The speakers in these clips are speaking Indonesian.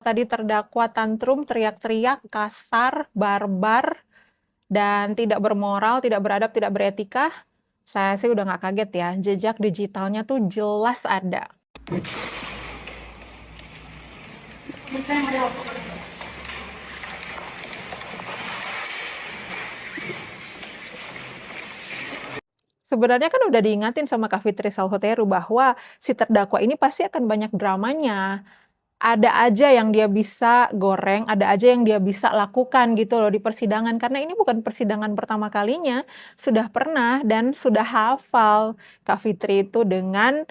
Tadi terdakwa tantrum, teriak-teriak, kasar, barbar, dan tidak bermoral, tidak beradab, tidak beretika. Saya sih udah nggak kaget ya, jejak digitalnya tuh jelas ada. Sebenarnya kan udah diingatin sama Kak Fitri Salhuteru bahwa si terdakwa ini pasti akan banyak dramanya. Ada aja yang dia bisa goreng, ada aja yang dia bisa lakukan gitu loh di persidangan. Karena ini bukan persidangan pertama kalinya, sudah pernah dan sudah hafal Kak Fitri itu dengan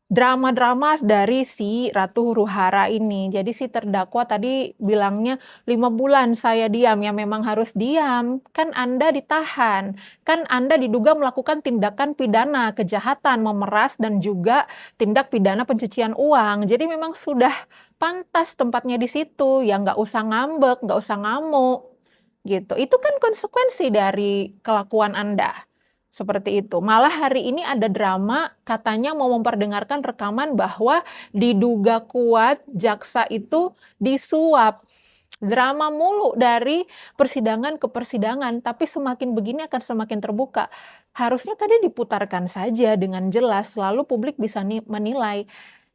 drama-drama dari si Ratu Huru-Hara ini. Jadi si terdakwa tadi bilangnya 5 bulan saya diam, ya memang harus diam. Kan Anda ditahan, kan Anda diduga melakukan tindakan pidana, kejahatan, memeras, dan juga tindak pidana pencucian uang. Jadi memang sudah pantas tempatnya di situ, ya nggak usah ngambek, nggak usah ngamuk. Gitu. Itu kan konsekuensi dari kelakuan Anda. Seperti itu. Malah hari ini ada drama katanya mau memperdengarkan rekaman bahwa diduga kuat jaksa itu disuap. Drama mulu dari persidangan ke persidangan, tapi semakin begini akan semakin terbuka. Harusnya tadi diputarkan saja dengan jelas, lalu publik bisa menilai.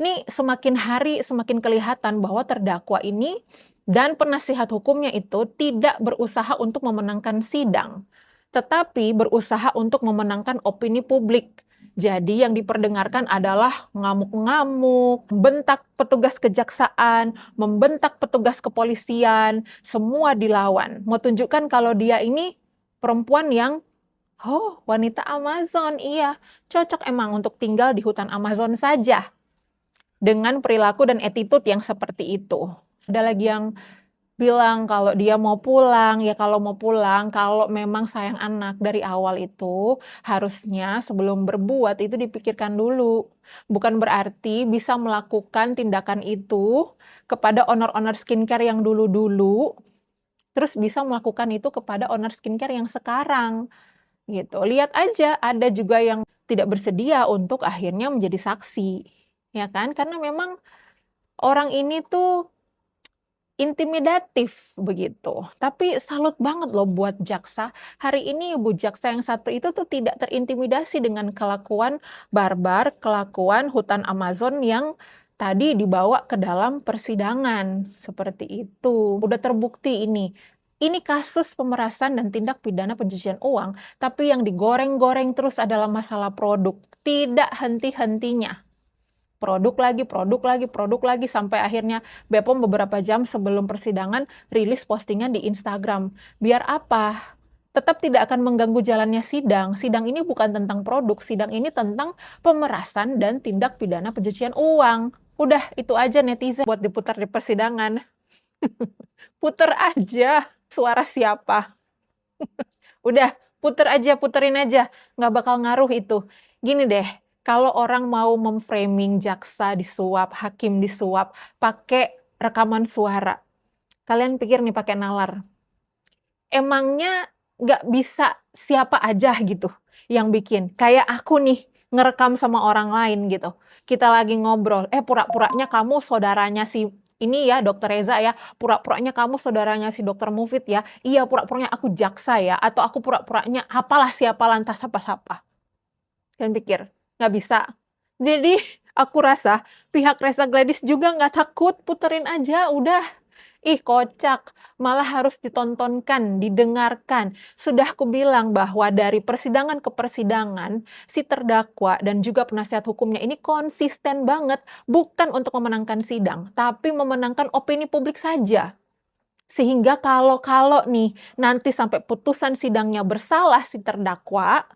Ini semakin hari semakin kelihatan bahwa terdakwa ini dan penasihat hukumnya itu tidak berusaha untuk memenangkan sidang, tetapi berusaha untuk memenangkan opini publik. Jadi yang diperdengarkan adalah ngamuk-ngamuk, membentak petugas kejaksaan, membentak petugas kepolisian, semua dilawan. Mau tunjukkan kalau dia ini perempuan yang, oh wanita Amazon, iya, cocok emang untuk tinggal di hutan Amazon saja. Dengan perilaku dan attitude yang seperti itu. Ada lagi yang bilang kalau dia mau pulang, ya kalau mau pulang, kalau memang sayang anak dari awal itu, harusnya sebelum berbuat itu dipikirkan dulu. Bukan berarti bisa melakukan tindakan itu kepada owner-owner skincare yang dulu-dulu, terus bisa melakukan itu kepada owner skincare yang sekarang. Gitu. Lihat aja, ada juga yang tidak bersedia untuk akhirnya menjadi saksi. Ya kan? Karena memang orang ini tuh intimidatif begitu. Tapi salut banget loh buat jaksa. Hari ini ibu jaksa yang satu itu tuh tidak terintimidasi dengan kelakuan barbar, kelakuan hutan Amazon yang tadi dibawa ke dalam persidangan. Seperti itu. Udah terbukti ini. Ini kasus pemerasan dan tindak pidana pencucian uang, tapi yang digoreng-goreng terus adalah masalah produk. Tidak henti-hentinya. Produk lagi, sampai akhirnya BPOM beberapa jam sebelum persidangan rilis postingan di Instagram. Biar apa? Tetap tidak akan mengganggu jalannya sidang. Sidang ini bukan tentang produk, sidang ini tentang pemerasan dan tindak pidana pencucian uang. Udah, itu aja netizen buat diputar di persidangan. Puter aja suara siapa. Udah, puterin aja. Nggak bakal ngaruh itu. Gini deh, kalau orang mau memframing jaksa disuap, hakim disuap, pakai rekaman suara. Kalian pikir nih pakai nalar. Emangnya nggak bisa siapa aja gitu yang bikin. Kayak aku nih, ngerekam sama orang lain gitu. Kita lagi ngobrol, pura-puranya kamu saudaranya si ini ya, Dokter Reza ya, pura-puranya kamu saudaranya si Dokter Mufid ya, iya pura-puranya aku jaksa ya, atau aku pura-puranya apalah siapa lantas apa-apa. Kalian pikir, nggak bisa. Jadi aku rasa pihak Reza Gladys juga nggak takut, puterin aja, udah. Ih kocak, malah harus ditontonkan, didengarkan. Sudah aku bilang bahwa dari persidangan ke persidangan, si terdakwa dan juga penasihat hukumnya ini konsisten banget, bukan untuk memenangkan sidang, tapi memenangkan opini publik saja. Sehingga kalau nih nanti sampai putusan sidangnya bersalah si terdakwa,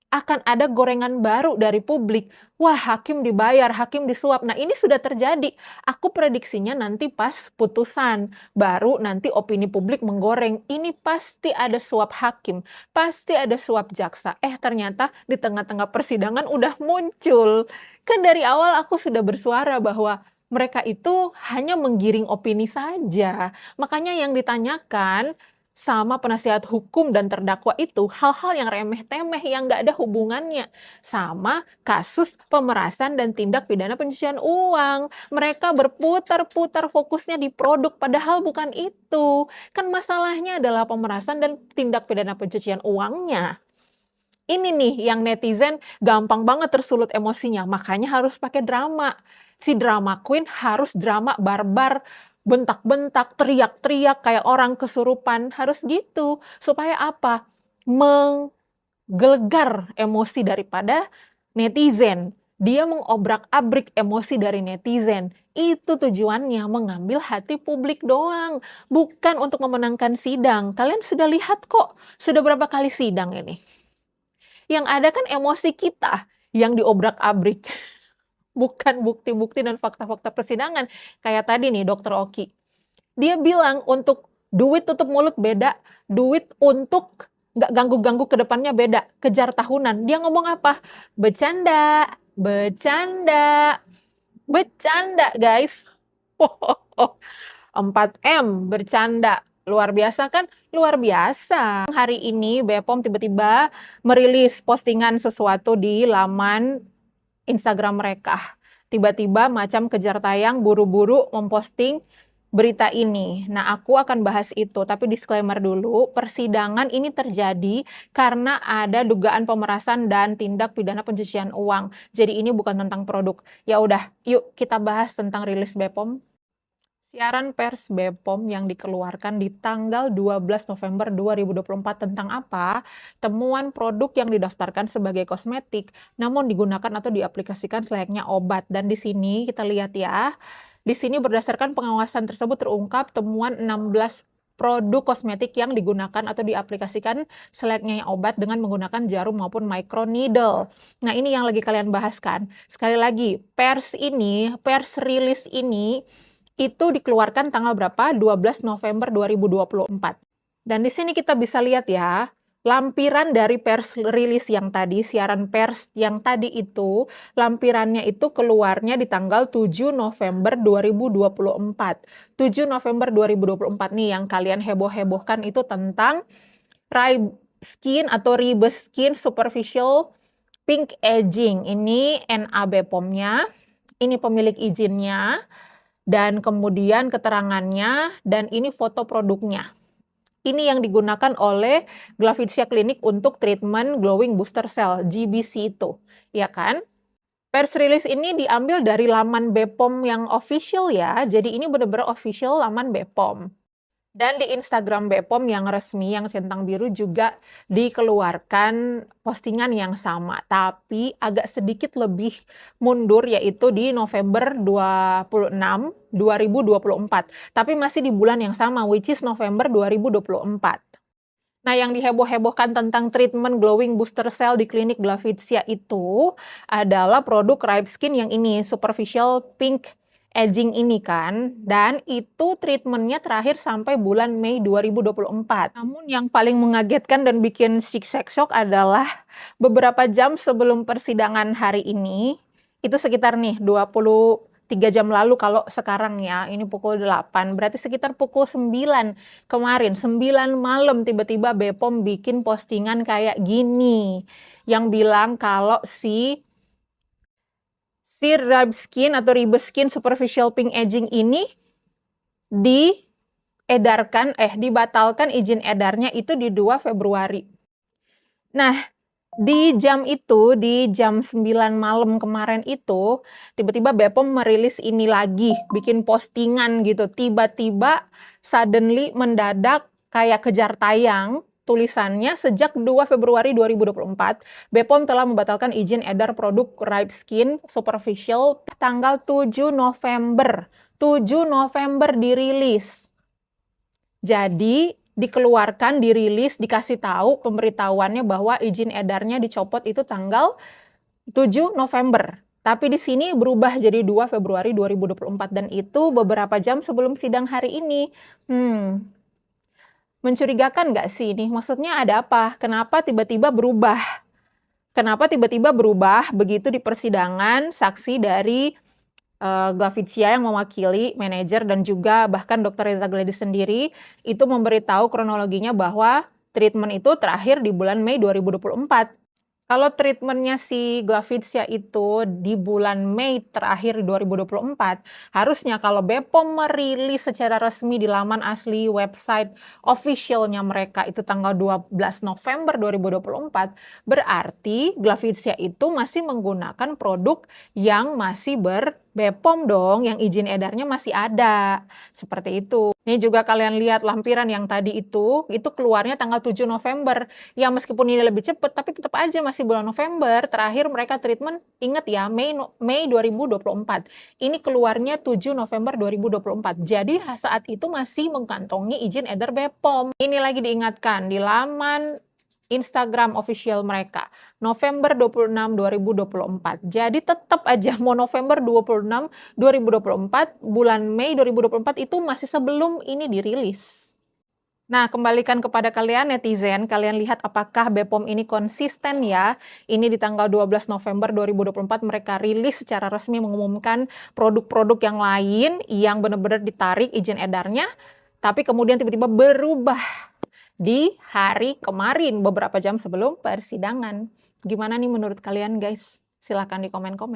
akan ada gorengan baru dari publik. Wah, hakim dibayar, hakim disuap. Nah, ini sudah terjadi. Aku prediksinya nanti pas putusan, baru nanti opini publik menggoreng. Ini pasti ada suap hakim, pasti ada suap jaksa. Ternyata di tengah-tengah persidangan udah muncul. Kan dari awal aku sudah bersuara bahwa mereka itu hanya menggiring opini saja. Makanya yang ditanyakan, sama penasihat hukum dan terdakwa itu hal-hal yang remeh-temeh yang nggak ada hubungannya sama kasus pemerasan dan tindak pidana pencucian uang. Mereka berputar-putar fokusnya di produk, padahal bukan itu. Kan masalahnya adalah pemerasan dan tindak pidana pencucian uangnya. Ini nih yang netizen gampang banget tersulut emosinya, makanya harus pakai drama. Si drama queen harus drama barbar, bentak-bentak, teriak-teriak kayak orang kesurupan, harus gitu. Supaya apa? Menggelegar emosi daripada netizen. Dia mengobrak-abrik emosi dari netizen. Itu tujuannya, mengambil hati publik doang. Bukan untuk memenangkan sidang. Kalian sudah lihat kok, sudah berapa kali sidang ini. Yang ada kan emosi kita yang diobrak-abrik. Bukan bukti-bukti dan fakta-fakta persidangan. Kayak tadi nih, Dokter Oki. Dia bilang untuk duit tutup mulut beda, duit untuk nggak ganggu-ganggu ke depannya beda, kejar tahunan. Dia ngomong apa? Bercanda, bercanda, bercanda guys. 4M bercanda. Luar biasa kan? Luar biasa. Hari ini BPOM tiba-tiba merilis postingan sesuatu di laman Instagram mereka. Tiba-tiba macam kejar tayang, buru-buru memposting berita ini. Nah, aku akan bahas itu, tapi disclaimer dulu, persidangan ini terjadi karena ada dugaan pemerasan dan tindak pidana pencucian uang. Jadi ini bukan tentang produk. Ya udah, yuk kita bahas tentang rilis BPOM. Siaran pers BPOM yang dikeluarkan di tanggal 12 November 2024 tentang apa? Temuan produk yang didaftarkan sebagai kosmetik, namun digunakan atau diaplikasikan selayaknya obat. Dan di sini kita lihat ya, di sini berdasarkan pengawasan tersebut terungkap temuan 16 produk kosmetik yang digunakan atau diaplikasikan selayaknya obat dengan menggunakan jarum maupun microneedle. Nah, ini yang lagi kalian bahas kan. Sekali lagi, pers rilis ini itu dikeluarkan tanggal berapa? 12 November 2024. Dan di sini kita bisa lihat ya, lampiran dari pers rilis yang tadi, siaran pers yang tadi itu, lampirannya itu keluarnya di tanggal 7 November 2024. 7 November 2024 nih yang kalian heboh-hebohkan itu tentang Ribeskin atau Ribeskin Superficial Pink Aging. Ini NA BPOM-nya, ini pemilik izinnya, dan kemudian keterangannya, dan ini foto produknya. Ini yang digunakan oleh Glavidia Clinic untuk treatment glowing booster cell, GBC itu, ya kan? Pers release ini diambil dari laman BPOM yang official ya, jadi ini benar-benar official laman BPOM. Dan di Instagram BPOM yang resmi, yang centang biru juga dikeluarkan postingan yang sama. Tapi agak sedikit lebih mundur, yaitu di November 26, 2024. Tapi masih di bulan yang sama, which is November 2024. Nah, yang diheboh-hebohkan tentang treatment glowing booster cell di klinik Glavidia itu adalah produk Ribeskin yang ini, Superficial Pink Aging ini kan, dan itu treatmentnya terakhir sampai bulan Mei 2024. Namun yang paling mengagetkan dan bikin shock adalah beberapa jam sebelum persidangan hari ini, itu sekitar nih 23 jam lalu kalau sekarang ya, ini pukul 8, berarti sekitar pukul 9 kemarin, 9 malam tiba-tiba BPOM bikin postingan kayak gini, yang bilang kalau si Ribeskin atau Ribeskin Superficial Pink Aging ini dibatalkan izin edarnya itu di 2 Februari. Nah, di jam itu, di jam 9 malam kemarin itu, tiba-tiba BPOM merilis ini lagi, bikin postingan gitu. Tiba-tiba, suddenly, mendadak, kayak kejar tayang, tulisannya sejak 2 Februari 2024, BPOM telah membatalkan izin edar produk Ribeskin Superficial tanggal 7 November. 7 November dirilis. Jadi, dikeluarkan, dirilis, dikasih tahu pemberitahuannya bahwa izin edarnya dicopot itu tanggal 7 November. Tapi di sini berubah jadi 2 Februari 2024 dan itu beberapa jam sebelum sidang hari ini. Mencurigakan nggak sih ini? Maksudnya ada apa? Kenapa tiba-tiba berubah? Kenapa tiba-tiba berubah begitu di persidangan saksi dari Glavicia yang mewakili manajer dan juga bahkan Dr. Reza Gladys sendiri itu memberitahu kronologinya bahwa treatment itu terakhir di bulan Mei 2024. Kalau treatmentnya si Glavicia itu di bulan Mei terakhir 2024, harusnya kalau BPOM merilis secara resmi di laman asli website officialnya mereka itu tanggal 12 November 2024, berarti Glavicia itu masih menggunakan produk yang masih BPOM dong, yang izin edarnya masih ada. Seperti itu. Ini juga kalian lihat lampiran yang tadi itu keluarnya tanggal 7 November. Ya meskipun ini lebih cepat, tapi tetap aja masih bulan November. Terakhir mereka treatment, ingat ya, Mei 2024. Ini keluarnya 7 November 2024. Jadi saat itu masih mengantongi izin edar BPOM. Ini lagi diingatkan di laman Instagram official mereka, November 26, 2024. Jadi tetap aja mau November 26, 2024, bulan Mei 2024 itu masih sebelum ini dirilis. Nah, kembalikan kepada kalian netizen, kalian lihat apakah BPOM ini konsisten ya. Ini di tanggal 12 November 2024 mereka rilis secara resmi mengumumkan produk-produk yang lain yang benar-benar ditarik izin edarnya, tapi kemudian tiba-tiba berubah di hari kemarin, beberapa jam sebelum persidangan. Gimana nih menurut kalian guys? Silahkan di komen-komen.